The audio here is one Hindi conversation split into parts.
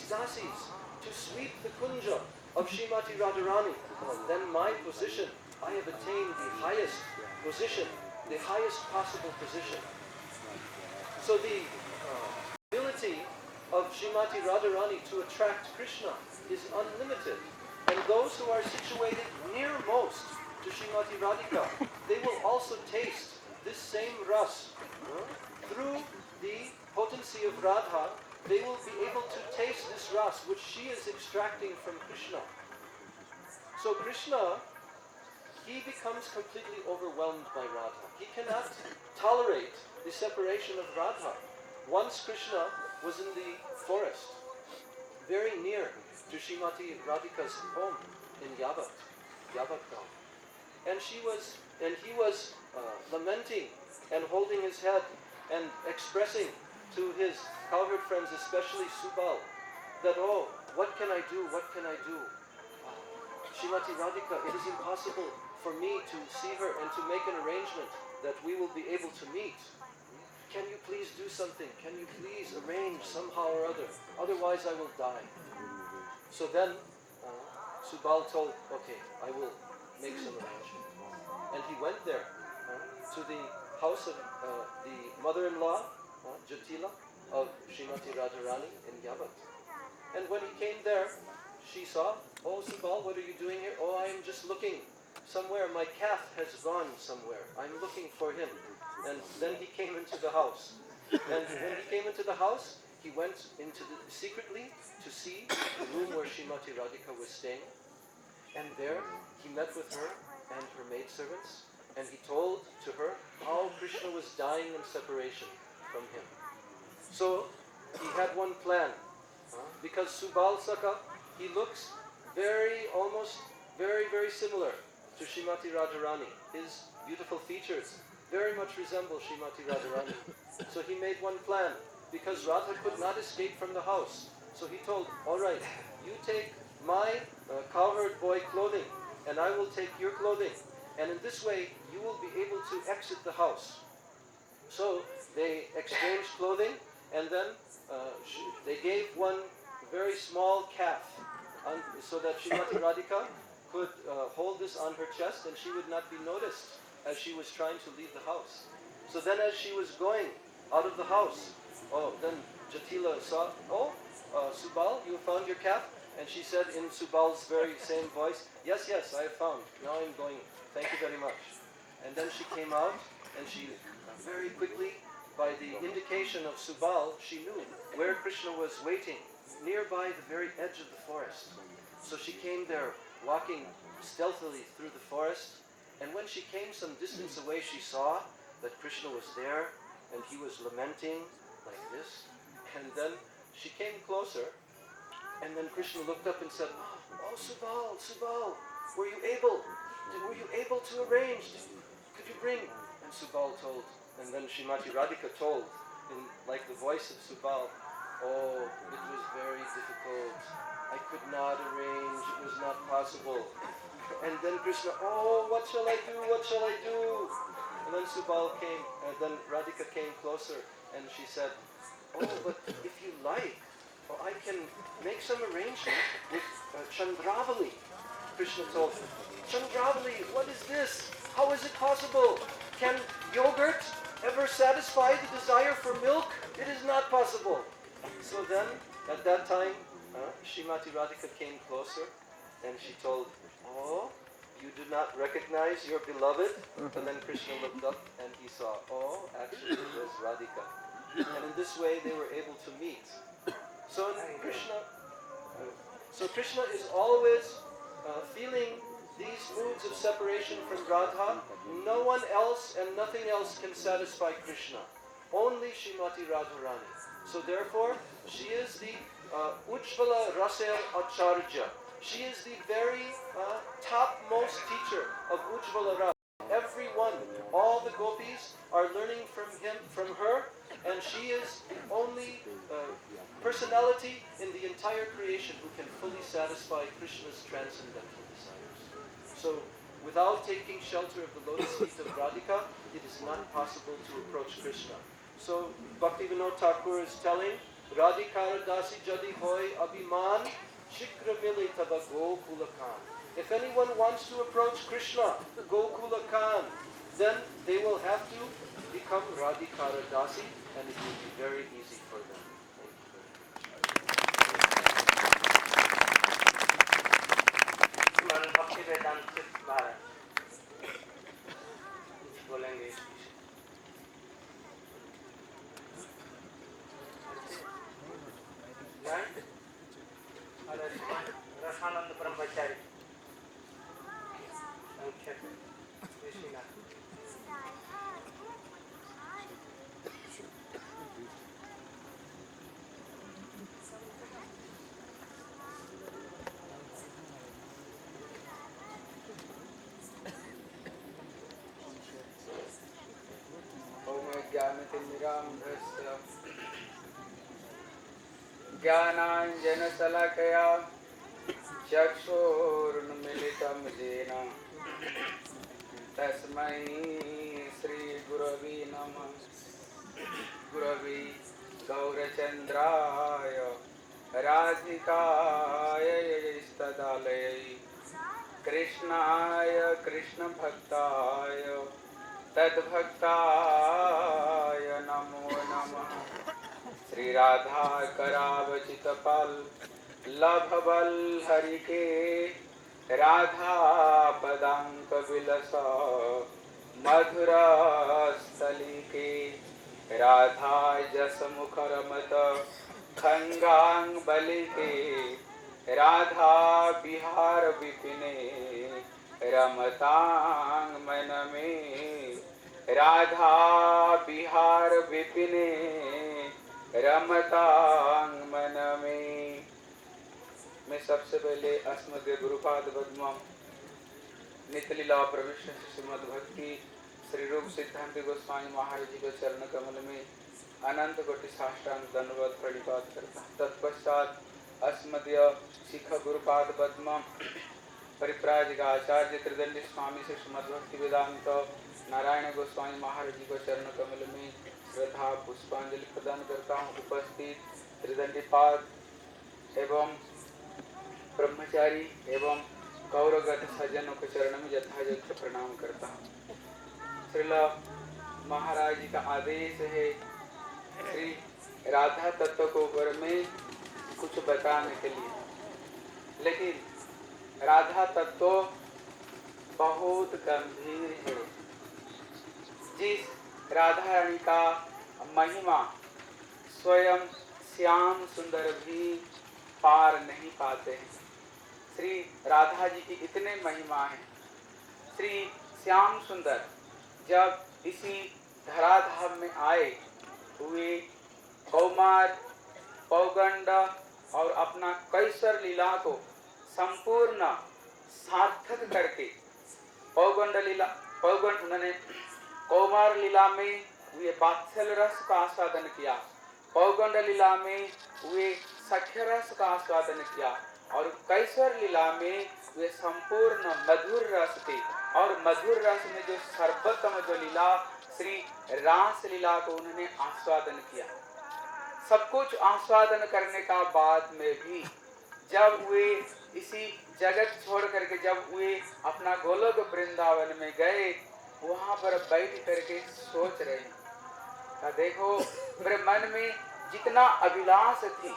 these dasis to sweep the kunja of Srimati Radharani, then my position, I have attained the highest position, the highest possible position. So the ability of Srimati Radharani to attract Krishna is unlimited. And those who are situated nearmost to Srimati Radhika, they will also taste this same ras. Through the potency of Radha, they will be able to taste this ras which she is extracting from Krishna. So Krishna, he becomes completely overwhelmed by Radha. He cannot tolerate the separation of Radha. Once Krishna was in the forest, very near to Srimati Radhika's home in Yavat Gaon. And he was lamenting and holding his head and expressing to his cowherd friends, especially Subal, that, oh, what can I do? What can I do? Srimati Radhika, it is impossible for me to see her and to make an arrangement that we will be able to meet. Can you please do something? Can you please arrange somehow or other? Otherwise I will die. So then Subal told, okay, I will make some arrangement. And he went there to the house of the mother-in-law, Jatila, of Srimati Radharani in Yavat. And when he came there, she saw, oh Subal, what are you doing here? Oh, I am just looking somewhere. My calf has gone somewhere. I'm looking for him. And then he came into the house. And when he came into the house, he went secretly to see the room where Srimati Radhika was staying. And there he met with her and her maidservants. And he told to her how Krishna was dying in separation from him. So he had one plan. Because Subal Saka, he looks almost very similar to Srimati Radharani. His beautiful features very much resemble Srimati Radharani. So he made one plan, because Radha could not escape from the house. So he told, all right, you take my cowherd boy clothing, and I will take your clothing. And in this way, you will be able to exit the house. So they exchanged clothing, and then they gave one very small calf, so that Srimati Radhika could hold this on her chest, and she would not be noticed as she was trying to leave the house. So then as she was going out of the house, then Jatila saw, Subal, you found your calf? And she said in Subal's very same voice, yes, I have found. Now I'm going. Thank you very much. And then she came out, and she very quickly, by the indication of Subal, she knew where Krishna was waiting, nearby the very edge of the forest. So she came there, walking stealthily through the forest. And when she came some distance away, she saw that Krishna was there, and he was lamenting like this. And then she came closer, and then Krishna looked up and said, oh Subal, were you able to arrange? Could you bring? And Subal told, and then Srimati Radhika told, in like the voice of Subal, oh, it was very difficult. I could not arrange, it was not possible. And then Krishna, oh, what shall I do? And then Subal came, and then Radhika came closer, and she said, oh, but if you like, I can make some arrangement with Chandravali. Krishna told him, Chandravali, what is this? How is it possible? Can yogurt ever satisfy the desire for milk? It is not possible. So then, at that time, Srimati Radhika came closer, and she told, oh, you do not recognize your beloved? And then Krishna looked up, and he saw, oh, actually it was Radhika. And in this way, they were able to meet. So Krishna is always feeling these moods of separation from Radha. No one else and nothing else can satisfy Krishna. Only Srimati Radharani. So therefore, she is the Ujjvala Rasel Acharya. She is the very topmost teacher of Ujjvala Rasa. Everyone, all the gopis are learning from her, and she is the only personality in the entire creation who can fully satisfy Krishna's transcendental desires. So, without taking shelter of the lotus feet of Radhika, it is not possible to approach Krishna. So, Bhaktivinoda Thakur is telling Radhikara dasi jadi hoy abhiman shikra mili tava Gokulakan. If anyone wants to approach Krishna, Gokulakan, then they will have to become Radhikara dasi, and it will be very easy for them. भक्ति वेदांत महाराज बोलेंगे इस विषय। रसानंद ब्रह्मचारी संक्षेप ज्ञानाञ्जनशलाकया चक्षुरुन्मिलितं येन तस्मै श्रीगुरवे नमः। गुरवे गौरचन्द्राय राधिकाय तदालयै कृष्णाय कृष्णभक्ताय तद्भक्ताय नमो नमः। श्री राधा करावचितपाल लभबल हरिके राधा पदांक विलस मधुर स्थलिके राधा जस मुखरमत खंगांग बलिके राधा बिहार विपिने रमतांग मन में राधा बिहार विपिने रमतांग मन में। मैं सबसे पहले अस्मद्य गुरुपाद पद्मम नितलीला प्रविष्ट श्रीमद् भक्ति श्री रूप सिद्धांत गोस्वामी महाराज जी के चरण कमल में अनंत कोटि साष्टांग दंडवत प्रणिपात करता। तत्पश्चात अस्मद्य शिख गुरुपाद पद्मम परिप्राजक आचार्य त्रिदंडी स्वामी श्री श्रीमद् भक्ति वेदांत नारायण गोस्वामी महाराज जी को चरण कमल में श्रद्धा पुष्पांजलि प्रदान करता हूँ। उपस्थित त्रिदंडीपाद एवं ब्रह्मचारी एवं गौरगत सज्जनों के चरण में यथायोग्य प्रणाम करता हूँ। श्रील महाराज जी का आदेश है श्री राधा तत्व को ऊपर में कुछ बताने के लिए, लेकिन राधा तत्व बहुत गंभीर है। जिस राधा रानी का महिमा स्वयं श्याम सुंदर भी पार नहीं पाते हैं। श्री राधा जी की इतने महिमा है। श्री श्याम सुंदर जब इसी धराधाम में आए हुए कौमार पौगंड और अपना कैसर लीला को संपूर्ण सार्थक करके उन्होंने कौमार लीला में वे वात्सल्य रस का आस्वादन किया, पौगंड लीला में वे सख्य रस का आस्वादन किया और कैसर लीला में वे संपूर्ण मधुर रस थे। और मधुर रस में जो सर्वोत्तम जो लीला श्री रास लीला को उन्होंने आस्वादन किया। सब कुछ आस्वादन करने का बाद में भी जब वे इसी जगत छोड़ करके जब वे अपना गोलोक वृंदावन में गए, वहां पर बैठ करके सोच रहे हैं, देखो मेरे मन में जितना अभिलाष थी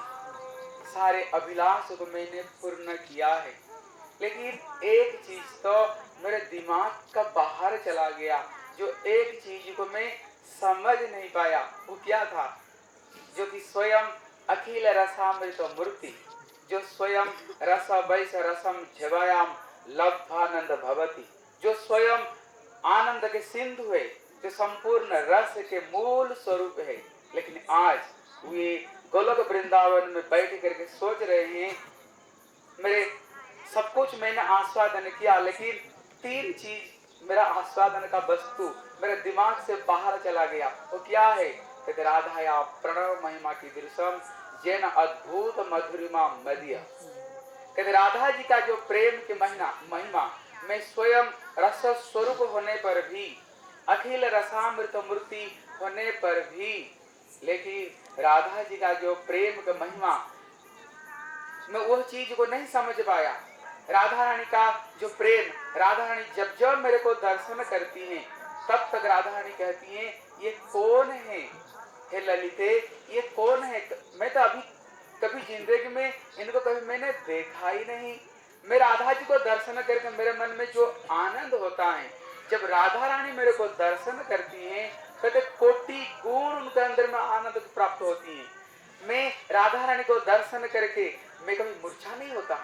सारे अभिलाष को मैंने पूर्ण किया है, लेकिन एक चीज तो मेरे दिमाग का बाहर चला गया। जो एक चीज को मैं समझ नहीं पाया वो क्या था, जो कि स्वयं अखिल रसामृत मूर्ति, जो स्वयं रस वैस रसम झवायाम लब्धानंद भवति, जो स्वयं आनंद के सिंधु है, जो संपूर्ण रस के मूल स्वरूप है। लेकिन आज वे गोलोक वृंदावन में बैठ करके सोच रहे हैं, मेरे सब कुछ मैंने आस्वादन किया, लेकिन तीन चीज मेरा आस्वादन का वस्तु मेरे दिमाग से बाहर चला गया। वो क्या है? कहते राधाया प्रणव महिमा की दृश्यम जैन अद्भुत मधुरिमा मदिया। कहते राधा जी का जो प्रेम की महिमा मैं स्वयं रस स्वरूप होने पर भी, अखिल रसामृत मूर्ति होने पर भी, लेकिन राधा जी का जो प्रेम का महिमा, मैं वह चीज को नहीं समझ पाया। राधा रानी का जो प्रेम, राधा रानी जब जब मेरे को दर्शन करती हैं, तब तक राधा रानी कहती हैं, ये कौन है? हे ललिते, ये कौन है? मैं तो अभी कभी जिंदगी में इनको कभी मैंने देखा ही नहीं। मैं राधा जी को दर्शन करके मेरे मन में जो आनंद होता है, जब राधा रानी मेरे को दर्शन करती हैं, कहते कोटि गुण उनके अंदर में आनंद प्राप्त होती है। मैं राधा रानी को दर्शन करके मैं कभी मूर्छा नहीं होता,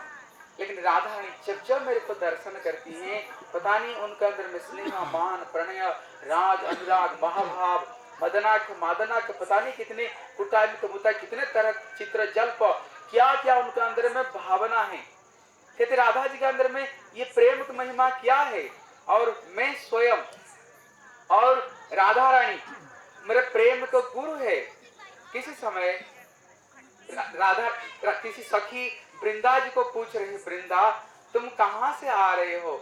लेकिन राधा रानी जब जब मेरे को दर्शन करती हैं, पता नहीं उनके अंदर में स्नेह, मान, प्रणय, राग, अनुराग, महाभाव, मदनाक, मादनाक, पता नहीं कितने कुटामित कितने तरह चित्र जल्प, क्या क्या उनके अंदर में भावना है। कहते राधा जी के अंदर में ये प्रेम की महिमा क्या है। और मैं स्वयं और राधा रानी मेरे प्रेम का गुरु है। किसी समय राधा किसी सखी वृंदा जी को पूछ रही, वृंदा तुम कहाँ से आ रहे हो?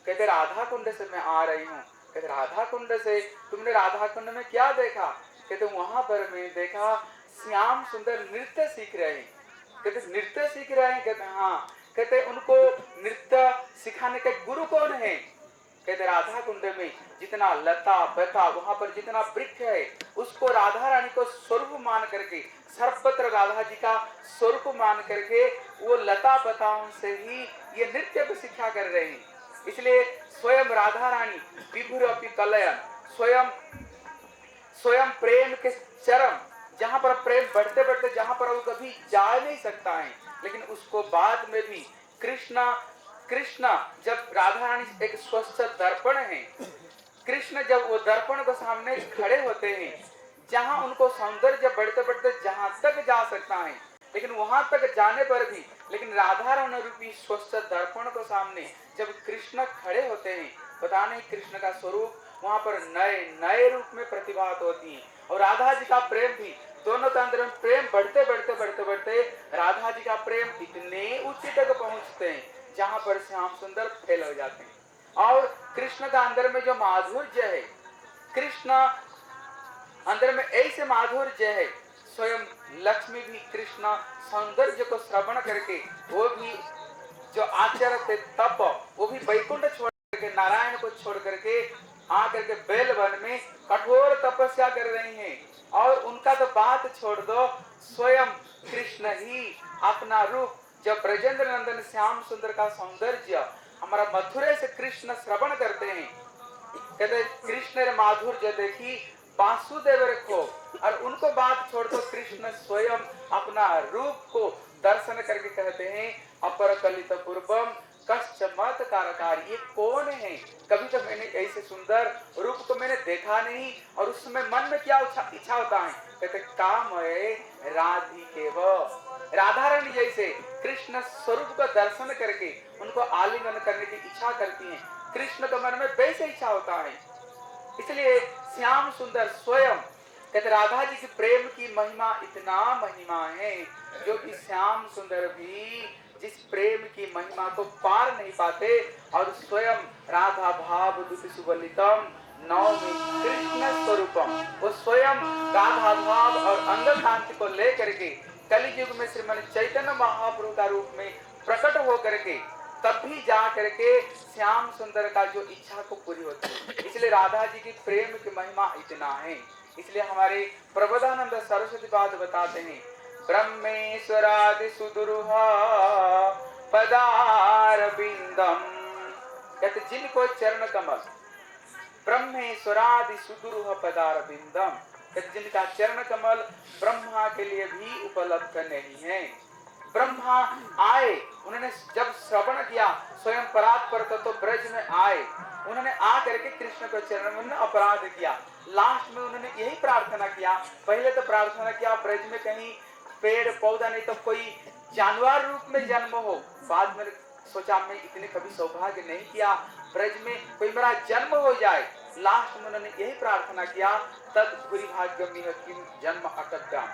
कहते राधा कुंड से मैं आ रही हूँ। कहते राधा कुंड से? तुमने राधा कुंड में क्या देखा? कहते वहां पर मैं देखा श्याम सुंदर नृत्य सीख रहे हैं। कहते नृत्य सीख रहे हैं? कहते हाँ। कहते उनको नृत्य सिखाने के गुरु कौन है? कहते राधा कुंड में जितना लता पता, वहां पर जितना वृक्ष है, उसको राधा रानी को स्वरूप मान करके, सर्वत्र राधा जी का स्वरूप मान करके वो लता पताओं से ही ये नृत्य को शिक्षा कर रहे हैं। इसलिए स्वयं राधा रानी विभुर अपि कलयन, स्वयं प्रेम के चरम, जहां पर प्रेम बढ़ते बढ़ते जहां पर वो कभी जा नहीं सकता है, लेकिन उसको बाद में भी कृष्ण जब राधा रानी एक स्वस्थ दर्पण है, कृष्ण जब वो दर्पण के सामने खड़े होते हैं, जहां उनको सौंदर्य बढ़ते बढ़ते जहां तक जा सकता है, लेकिन वहां तक जाने पर भी, लेकिन राधा रानी रूपी स्वस्थ दर्पण के सामने जब कृष्ण खड़े होते हैं, पता नहीं कृष्ण का स्वरूप वहां पर नए नए रूप में प्रतिभात होती है। और राधा जी का प्रेम भी, दोनों के अंदर में प्रेम बढ़ते बढ़ते बढ़ते बढ़ते राधा जी का प्रेम इतने ऊंचे तक पहुंचते हैं जहां पर श्याम सुंदर फेल हो जाते हैं। और कृष्ण का अंदर में जो माधुर्य है, कृष्ण अंदर में ऐसे माधुर्य है, स्वयं लक्ष्मी भी कृष्ण सौंदर्य को श्रवण करके, वो भी जो आचरते तप, वो भी वैकुंठ छोड़ करके, नारायण को छोड़ करके आकर के बेल वन में कठोर तपस्या कर रही हैं। और उनका तो बात छोड़ दो, स्वयं कृष्ण ही अपना रूप, जब ब्रजेंद्र नंदन श्याम सुंदर का सौंदर्य हमारा मथुरे से कृष्ण श्रवण करते हैं, कहते कृष्ण रे माधुर्य देखी वासुदेव रखो, और उनको बात छोड़ दो, कृष्ण स्वयं अपना रूप को दर्शन करके कहते हैं अपर कलित पूर्वम कश्च मत कारकार, ये कौन है? कभी तो मैंने ऐसे सुंदर रूप को मैंने देखा नहीं। और उस समय मन में क्या इच्छा होता है? कहते कामये राधिकेव, राधा रानी जैसे कृष्ण स्वरूप का दर्शन करके उनको आलिंगन करने की इच्छा करती हैं। कृष्ण के मन में वैसे इच्छा होता है। इसलिए श्याम सुंदर स्वयं, कहते राधा जी के प्रेम की महिमा इतना महिमा है, जो कि श्याम सुंदर भी जिस प्रेम की महिमा को पार नहीं पाते, और स्वयं राधा भाव दुति सुबलितम नौमी कृष्ण स्वरूपम, वो स्वयं राधा भाव और अंग कांति को लेकर के कलियुग में श्रीमन चैतन्य महाप्रभु का रूप में प्रकट हो करके तब भी जा करके श्याम सुंदर का जो इच्छा को पूरी होती है। इसलिए राधा जी की प्रेम की महिमा इतना है। इसलिए हमारे प्रबोधानंद सरस्वती पाद बताते हैं, ब्रह्मेश्वरादि सुदुरूह पदारविंदम, कहते जिनको चरण कमल, ब्रह्मेश्वरादि सुदुरूह पदारविंदम, कहते जिनका चरण कमल ब्रह्मा के लिए भी उपलब्ध नहीं है। ब्रह्मा आए, उन्होंने जब श्रवण किया, स्वयं परात्पर तो ब्रज में आए, उन्होंने आकर के कृष्ण के चरण में अपराध किया। लास्ट में उन्होंने यही प्रार्थना किया, पहले तो प्रार्थना किया ब्रज में कहीं पेड़ पौधा नहीं तो कोई जानवर रूप में जन्म हो, बाद में सोचा मैं इतने कभी सौभाग्य नहीं किया, ब्रज में कोई मेरा जन्म हो जाए। लास्ट में उन्होंने यही प्रार्थना किया, तद भूरि भाग्यमिह किम जन्म अकद्यम,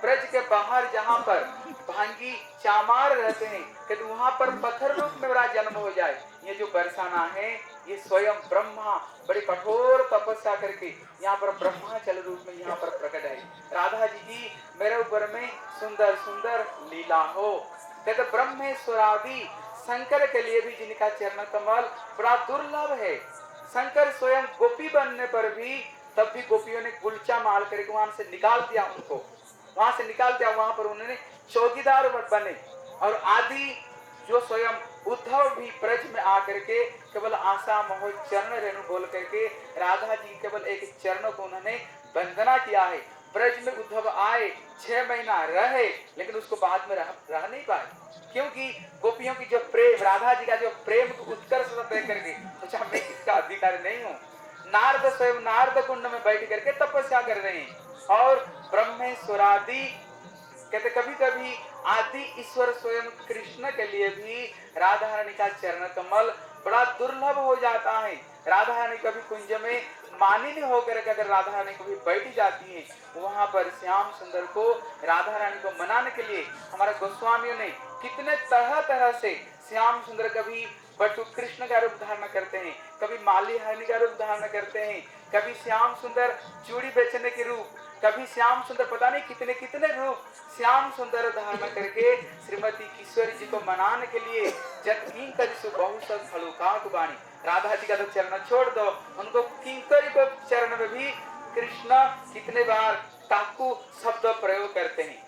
ब्रज के बाहर जहाँ पर भांगी चामार रहते हैं, कहते वहां पर पत्थर रूप में मेरा जन्म हो जाए। ये जो बरसाना है ये स्वयं ब्रह्मा बड़े कठोर तपस्या करके यहाँ पर ब्रह्माचल रूप में यहाँ पर प्रकट है। राधा जी की मेरे ऊपर में सुंदर सुंदर लीला हो। कहते ब्रह्मेश्वरादि शंकर के लिए भी जिनका चरण कमल बड़ा दुर्लभ है। शंकर स्वयं गोपी बनने पर भी तब भी गोपियों ने गुलचा मार करके वहां से निकाल दिया, उनको वहां से निकाल दिया। वहां पर उन्होंने चौकीदार बने और आदि जो स्वयं उद्धव भी ब्रज में आकर के केवल आशा मोह चरण रेणु बोल करके राधा जी केवल एक चरणों को उन्होंने वंदना किया है। ब्रज में उद्धव आए, 6 महीना रहे, लेकिन उसको बाद में रह नहीं पाए, क्योंकि गोपियों की जो प्रेम, राधा जी का जो प्रेम को उत्कर्ष देख करके सोचा मैं इसका अधिकारी नहीं हूँ। नारद स्वयं नारद कुंड में बैठ करके तपस्या कर रहे हैं और ब्रह्मेश्वरादि कहते कभी कभी आदि ईश्वर स्वयं कृष्ण के लिए भी राधा रानी का चरण कमल बड़ा दुर्लभ हो जाता है। राधा रानी कभी कुंज में मानिनी होकर अगर राधा रानी कभी बैठ जाती है, वहां पर श्याम सुंदर को राधा रानी को मनाने के लिए हमारे गोस्वामियों ने कितने तरह तरह से श्याम सुंदर कभी बटु कृष्ण का रूप धारण करते हैं, कभी माली हानि का रूप धारण करते हैं, कभी श्याम सुंदर चूड़ी बेचने के रूप, कभी श्याम सुंदर पता नहीं कितने कितने रूप श्याम सुंदर धारण करके श्रीमती किशोरी जी को मनाने के लिए जब बहुत वाणी राधा जी का तो चरण छोड़ दो, उनको किंकरी को चरण में भी कृष्ण कितने बार काकू शब्द प्रयोग करते हैं।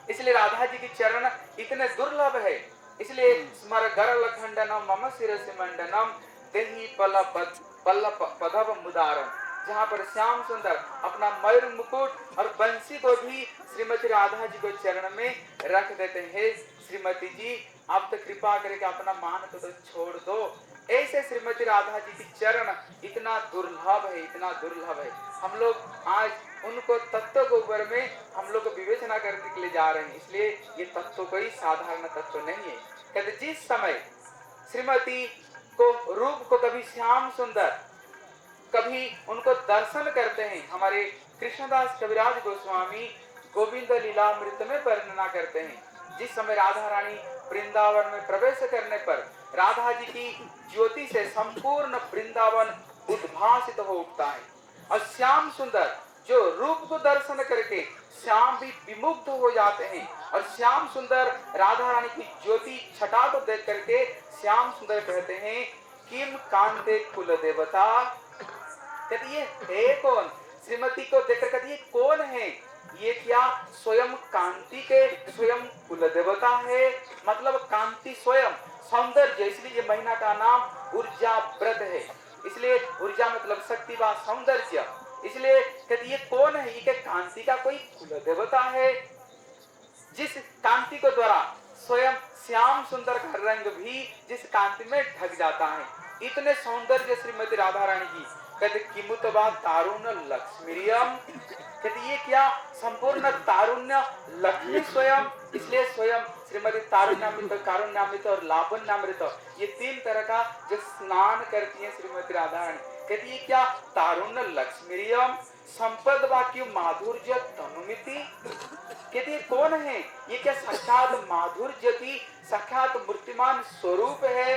इसलिए राधा जी की चरण इतने दुर्लभ है। इसलिए स्मर गरल खंडनम मम शिरसि मंडनम देहि पदव मुदारम, जहाँ पर श्याम सुंदर अपना मयूर मुकुट और बंसी को भी श्रीमती राधा जी को चरण में रख देते हैं। श्रीमती जी आप तो कृपा करके अपना मान को तो छोड़ दो। ऐसे श्रीमती राधा जी की चरण इतना दुर्लभ है, इतना दुर्लभ है। हम लोग आज उनको तत्व के ऊपर में हम लोग विवेचना करने के लिए जा रहे हैं। इसलिए ये तत्व कोई साधारण तत्व नहीं है। कहते जिस समय श्रीमती को रूप को कभी श्याम सुंदर कभी उनको दर्शन करते हैं, हमारे कृष्णदास कविराज गोस्वामी गोविंद लीलामृत में वर्णना करते हैं। जिस समय राधा रानी वृंदावन में प्रवेश करने पर राधा जी की ज्योति से संपूर्ण वृंदावन उद्भासित हो उठता है और श्याम सुंदर जो रूप को दर्शन करके श्याम भी विमुग्ध हो जाते हैं और श्याम सुंदर राधा रानी की ज्योति छटा को देख करके श्याम सुंदर कहते हैं किम कांते कुल देवता, कहती ये है कौन? श्रीमती को देखकर कहती ये कौन है? ये क्या स्वयं कांति के स्वयं कुल देवता है, मतलब कांति स्वयं सौंदर्य। इसलिए ये महीना का नाम ऊर्जा व्रत है। इसलिए ऊर्जा मतलब शक्ति व सौंदर्य। इसलिए कहती ये कौन है? ये क्या कांति का कोई कुल देवता है जिस कांति को द्वारा स्वयं श्याम सुंदर का रंग भी जिस कांति में ढक जाता है। इतने सौंदर्य श्रीमती राधा रानी की। कहते किमुतवा तारुण्य लक्ष्मीरियम, कहते ये क्या संपूर्ण तारुण्य लक्ष्मी स्वयं। इसलिए स्वयं श्रीमती तारुण्यामृत, कारुण्यामृत और लावण्यामृत ये 3 तरह का जो स्नान करती है श्रीमती राधा रानी। कहती ये क्या तारुण्य लक्ष्मीरियम संपद वाक्य माधुर्य तनुमिति, कहती ये कौन है? ये क्या साक्षात माधुर्य की साक्षात मूर्तिमान स्वरूप है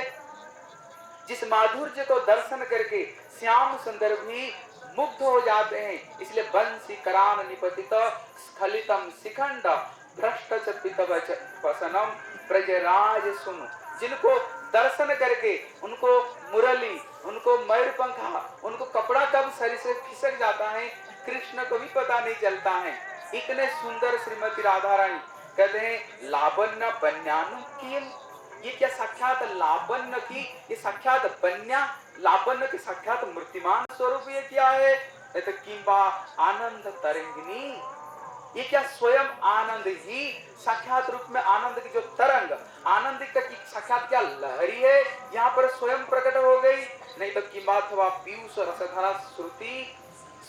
जिस माधुर्य को दर्शन करके श्याम सुंदर भी मुग्ध हो जाते हैं। इसलिए बंसी करान निपतित स्खलितम शिखंड भ्रष्ट पसनम ब्रजराज सुन, जिनको दर्शन करके उनको मुरली, उनको मयूरपंखा, उनको कपड़ा कब शरीर से खिसक जाता है कृष्ण को भी पता नहीं चलता है। इतने सुंदर श्रीमती राधा रानी। कहते हैं लावण्य बन्यानु किम, ये क्या साक्षात लावण्य की, ये साक्षात बन्या लावण्य के साक्षात मूर्तिमान स्वरूप ये क्या है? तो किंबा आनंद तरंगिनी, ये क्या स्वयं आनंद ही साक्षात रूप में आनंद की जो तरंग, आनंद की साक्षात क्या लहरी है यहाँ पर स्वयं प्रकट हो गई। नहीं तो किंबा अथवा पीयूष रसधारा श्रुति,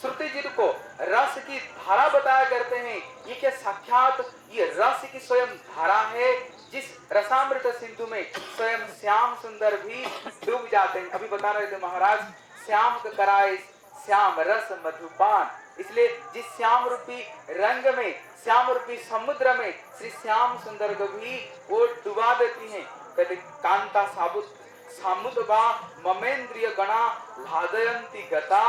श्रुति जिनको रस की धारा बताया करते हैं, ये क्या साक्षात ये रस की स्वयं धारा है जिस रसामृत सिंधु में स्वयं श्याम सुंदर भी डूब जाते हैं। अभी बता रहे थे महाराज श्याम का कराए श्याम रस मधुपान। इसलिए जिस श्याम रूपी रंग में, श्याम रूपी समुद्र में श्री श्याम सुंदर को भी वो डुबा देती हैं। कहते कांता साबुत सामुद्वा ममेंद्रिय गणा लादयंती गता।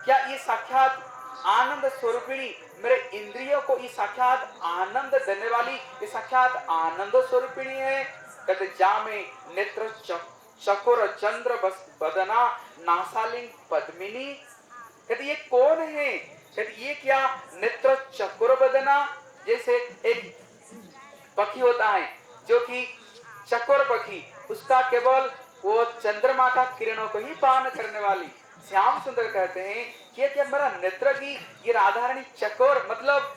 क्या ये साक्षात आनंद स्वरूपिणी मेरे इंद्रियों को ये साक्षात आनंद देने वाली ये साक्षात आनंद स्वरूपिणी है। कहते जामे नेत्र चकोर चंद्र बदना नासालिंग पद्मिनी। कहते ये कौन है? कहते ये क्या नेत्र चकोर बदना, जैसे एक पक्षी होता है जो कि चकोर पक्षी, उसका केवल वो चंद्रमा का किरणों को ही पान करने वाली श्याम सुंदर कहते हैं कि क्या मेरा नेत्र की ये राधा रानी चकोर, मतलब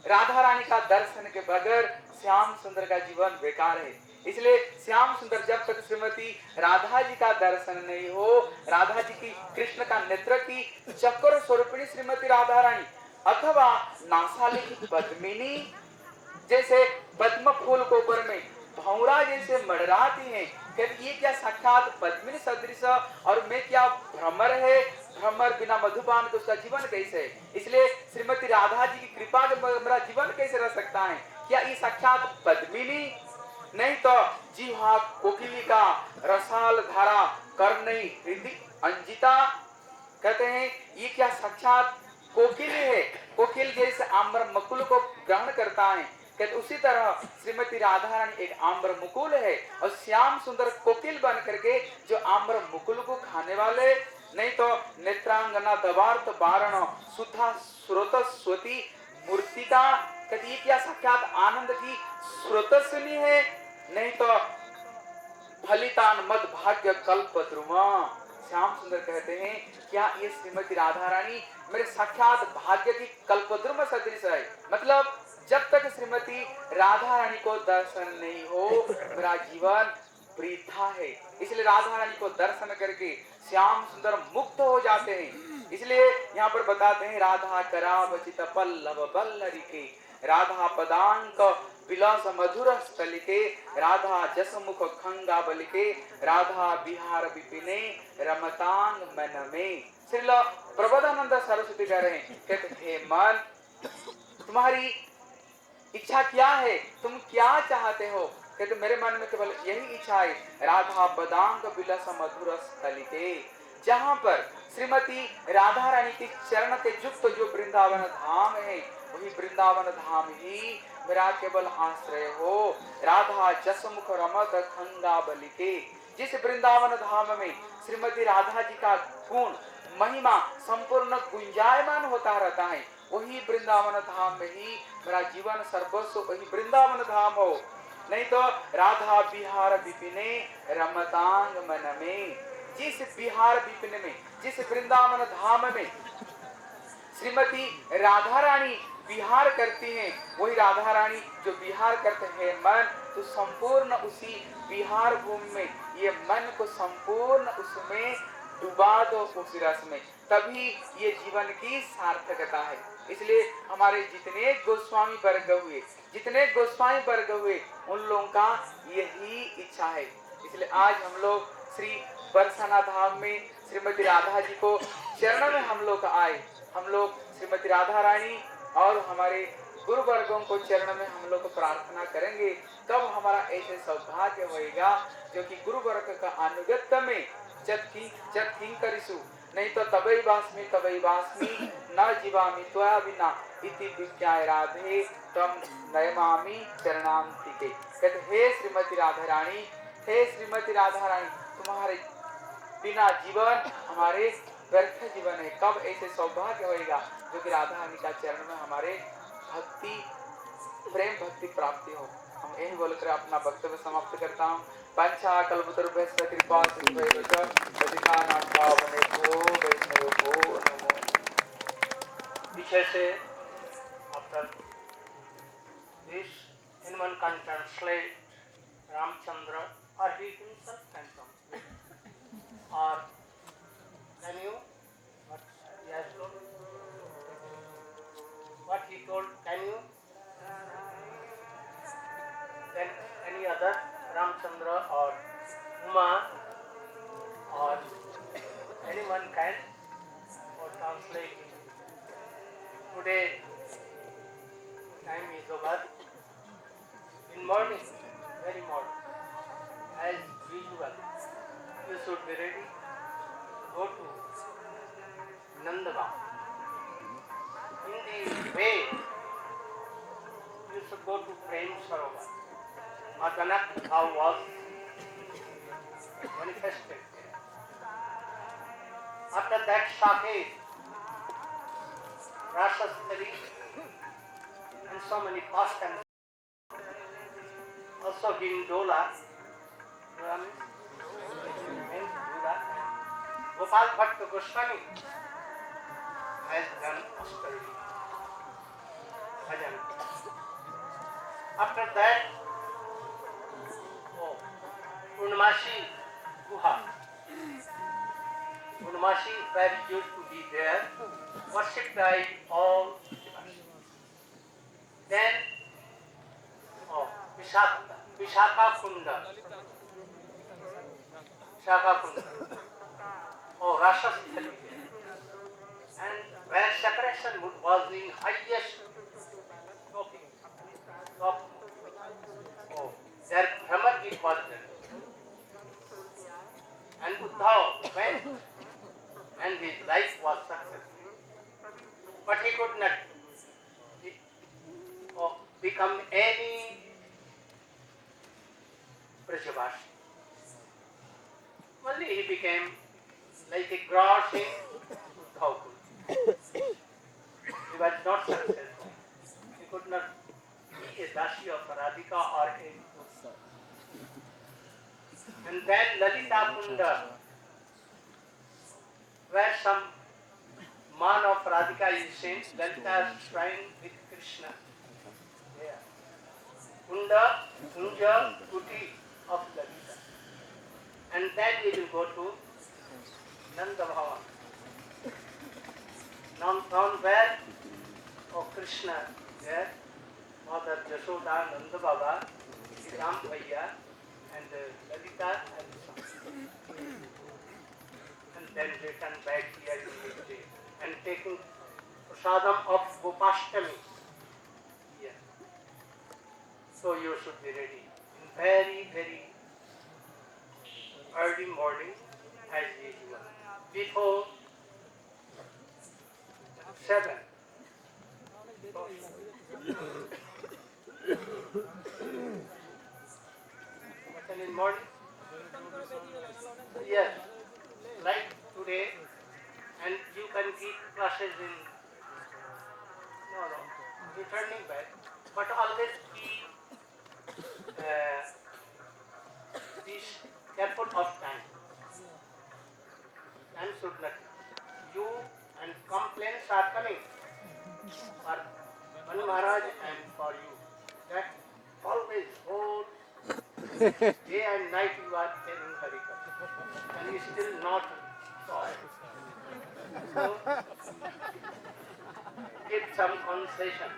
राधा रानी का दर्शन के बगैर श्याम सुंदर का जीवन बेकार है। इसलिए श्याम सुंदर जब तक श्रीमती राधा जी का दर्शन नहीं हो, राधा जी की कृष्ण का नेत्र की चकोर स्वरूपिणी श्रीमती राधा रानी अथवा नासाली की पद्मिनी, जैसे पद्म फूल को ऊपर में भौरा जैसे मडराती हैं, कहते ये क्या साक्षात पद्मिनी सदृश, और मैं क्या भ्रमर है, भ्रमर बिना मधुपान के उसका जीवन कैसे है। इसलिए श्रीमती राधा जी की कृपा के मेरा जीवन कैसे रह सकता है? क्या ये साक्षात पद्मिनी? नहीं तो जीवा कोकिलिका रसाल धारा करनई हृदय अंजिता। कहते हैं ये क्या साक्षात कोकिल है, कोकिल जैसे आम्र मकुल को ग्रहण करता है। कहते उसी तरह श्रीमती राधा रानी एक आम्र मुकुल है और श्याम सुंदर कोकिल बन करके जो आम्र मुकुल को खाने वाले। नहीं तो नेत्रांगना दवार्थ बारण सुधा स्रोत स्वती मूर्तिका। कहते ये क्या साक्षात आनंद की स्रोतस्विनी है? नहीं तो फलितान मद भाग्य कल्प द्रुमा। श्याम सुंदर कहते हैं क्या ये श्रीमती राधा रानी मेरे साक्षात भाग्य की कल्पद्रुम सदृश है। मतलब जब तक श्रीमती राधा रानी को दर्शन नहीं हो मेरा जीवन वृथा है। इसलिए राधा रानी को दर्शन करके श्याम सुंदर मुक्त हो जाते हैं। इसलिए यहाँ पर बताते हैं राधा करावचित पल्लव बल्लरिके, राधा पदांक विलास मधुर स्थलिके, राधा जसमुख खंगा बलिके, राधा बिहार विपिने रमतांग मन में। श्रील प्रबोधानंद सरस्वती कह रहे हैं, कहते हे मन तुम्हारी इच्छा क्या है, तुम क्या चाहते हो? कहते मेरे मन में केवल यही इच्छा है, राधा पदांक विलास मधुर स्थलिके, जहाँ पर श्रीमती राधा रानी के चरण के युक्त जो वृंदावन धाम है वही वृंदावन धाम ही मेरा केवल आश्रय हो। राधा जसमुख रमत खंगा बलिके, जिस वृंदावन धाम में श्रीमती राधा जी का गुण महिमा संपूर्ण गुंजायमान होता रहता है वही वृंदावन धाम में ही मेरा जीवन सर्वस्व वही वृंदावन धाम हो। नहीं तो राधा बिहार विपिने रमतांग मन में, जिस बिहार विपिन में जिस वृंदावन धाम में श्रीमती राधा रानी विहार करती हैं वही राधा रानी जो विहार करते हैं मन, तो संपूर्ण उसी विहार भूमि में ये मन को संपूर्ण उसमें डुबा दो उस रस में, तभी ये जीवन की सार्थकता है। इसलिए हमारे जितने गोस्वामी वर्ग हुए उन लोगों का यही इच्छा है। इसलिए आज हम लोग श्री बरसाना धाम में श्रीमती राधा जी को चरण में हम लोग आए। हम लोग श्रीमती राधा रानी और हमारे गुरु वर्गों को चरण में हम लोग प्रार्थना करेंगे, तब हमारा ऐसे सौभाग्य होएगा जो कि गुरु वर्ग का अनुगत्य में जब करिसु, नहीं तो तबई बास्मी न जीवामि त्वया विना इति विज्ञाय राधे तम नयमामि चरणांतिके। कहते हे श्रीमती राधा रानी, हे श्रीमती राधा रानी, तुम्हारे बिना जीवन हमारे व्यर्थ जीवन है। कब ऐसे सौभाग्य होएगा जो कि राधा रानी का चरण में हमारे भक्ति प्रेम भक्ति प्राप्ति हो। हम यही बोलकर अपना वक्तव्य समाप्त करता हूँ। पंचा कल्पतरुभ्यश्च कृपा सिन्धुभ्यश्च पतितानां पावनेभ्यो वैष्णवेभ्यो नमो। पीछे से after this anyone can translate Ramchandra or he himself can translate, or can you what he has told, what he told, can you then any other Ramchandra or Uma or anyone can or translate. Today time is over. In morning, very morning, as usual, you should be ready. Go to Nandagaon. In the way, you should go to Prem Sarovar. Madanak how was manifested there. After that, Shaked, Rasastari, and so many pastimes. Also Gindola, Gopal Bhatta Goswami has done austerity. Bhajan. After that, Purnamashi Guha. Purnamashi where used to be there, worshipped by all devas. Then, Vishaka Kunda. Rasa Sthali. And where separation was the highest top. Their Brahmagit was there. And Uddhav went and his life was successful. But he could not become any Brajavashi. Only he became like a grass in Uddhavkul. He was not successful. He could not be a Dashi of Radhika or a. And then Lalita Kunda, where some man of Radhika is seen, Lalita shrine with Krishna. There. Kunda, Kunja, Kuti of Lalita. And then we will go to Nanda Bhavan. Now where? Krishna there, Mother Jashoda, Nanda Baba, Ram Bhaiya, and Lalita and son. And then return back here in the day and taking prasadam of Gopashtami. Yeah. So you should be ready in very, very early morning as usual. Before 7. In morning? Yes. Like today, and you can keep classes in returning back, but always be careful of time. Time should not. You and complaints are coming for Manu Maharaj and for you. That always whole day and night you are telling Harikatha and you still not solved. So, give some concession.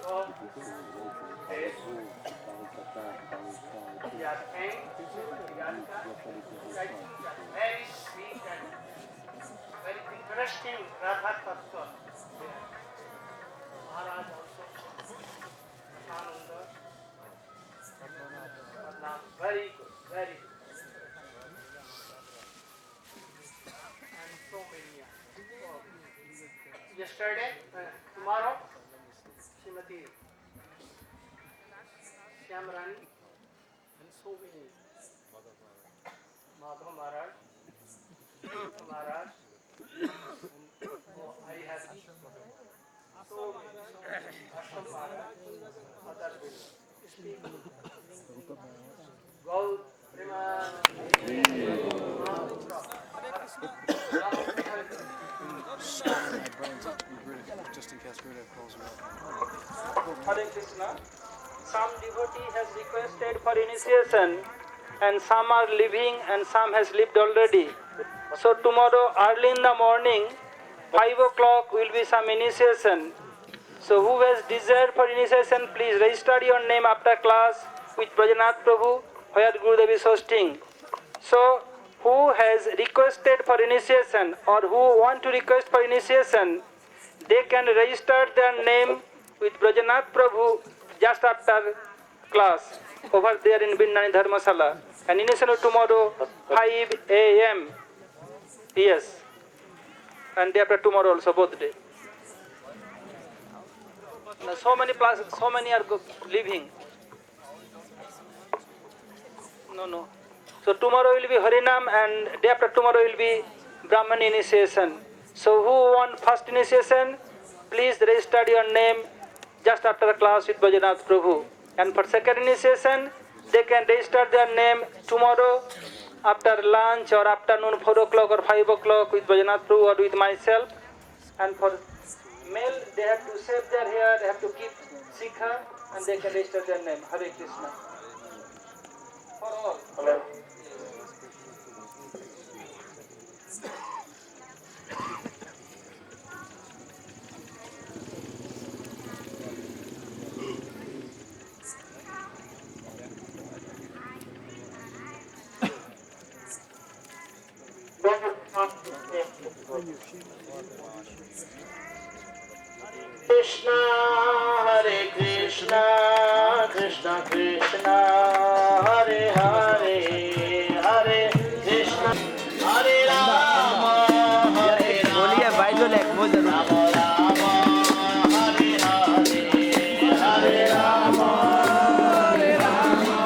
So, we are saying, very sweet and very interesting Radha Tattva. Maharaj also, Ananda, very good, very good. And so many. Yesterday, tomorrow, Srimati Shyamrani, and so many. Madhav Maharaj, Maharaj, I have so many. Ashram Maharaj, other speak. Gaur Just in case Gurudev calls me up. Hare Krishna. Some devotee has requested for initiation and some are living and some has lived already. So tomorrow early in the morning, 5 o'clock will be some initiation. So who has desired for initiation, please register your name after class with Brajanath Prabhu where Gurudev is hosting. So who has requested for initiation or who want to request for initiation, they can register their name with Brajanath Prabhu just after class over there in Binnani Dharmasala. And initially tomorrow 5 a.m. Yes. And day after tomorrow also, both day. Now, so many are leaving. No. So tomorrow will be Harinam and day after tomorrow will be Brahman initiation. So who want first initiation? Please register your name just after the class with Bajanath Prabhu. And for second initiation, they can register their name tomorrow after lunch or afternoon 4 o'clock or 5 o'clock with Bajanath Prabhu or with myself. And for male, they have to shave their hair, they have to keep sikha and they can register their name. Hare Krishna. For all. Hello. Krishna, Hare Krishna, Krishna Krishna, Hare Hare, Hare Krishna, Hare Rama, Hare Rama, Rama Rama, Hare Hare, Hare Rama, Hare Rama.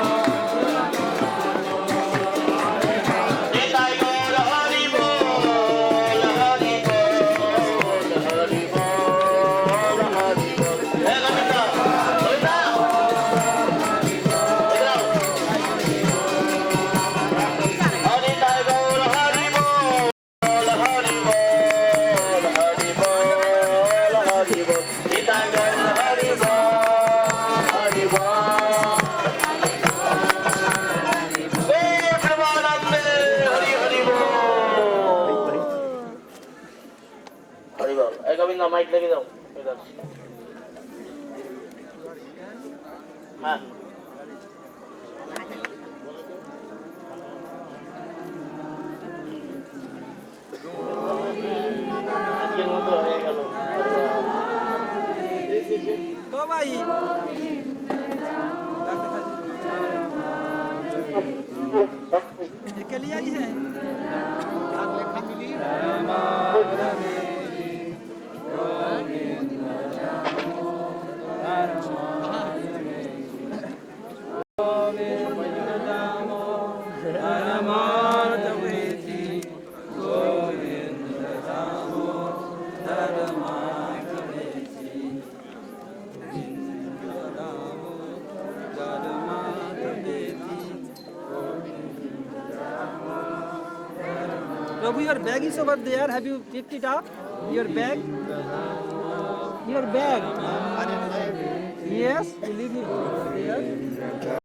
Nitai Gaur Hari Bol, Hari Bol, Hari Bol, Hari Bol. Hey Govinda, Govinda, idhar aao. Nitai Gaur Hari Bol, Hari Bol, Hari Bol, Hari Bol. Nitai Gaur Hari Bol, Hari Bol. Hey Prabhupada, Hari Hari Bol. Hari Bol. Hey Govinda, mic lege dao. Idhar. हाँ আজকের মতো হয়ে গেল तो भाई के लिए आई है Prabhu, your bag is over there. Have you picked it up? Your bag? Your bag? Yes, you leave it there.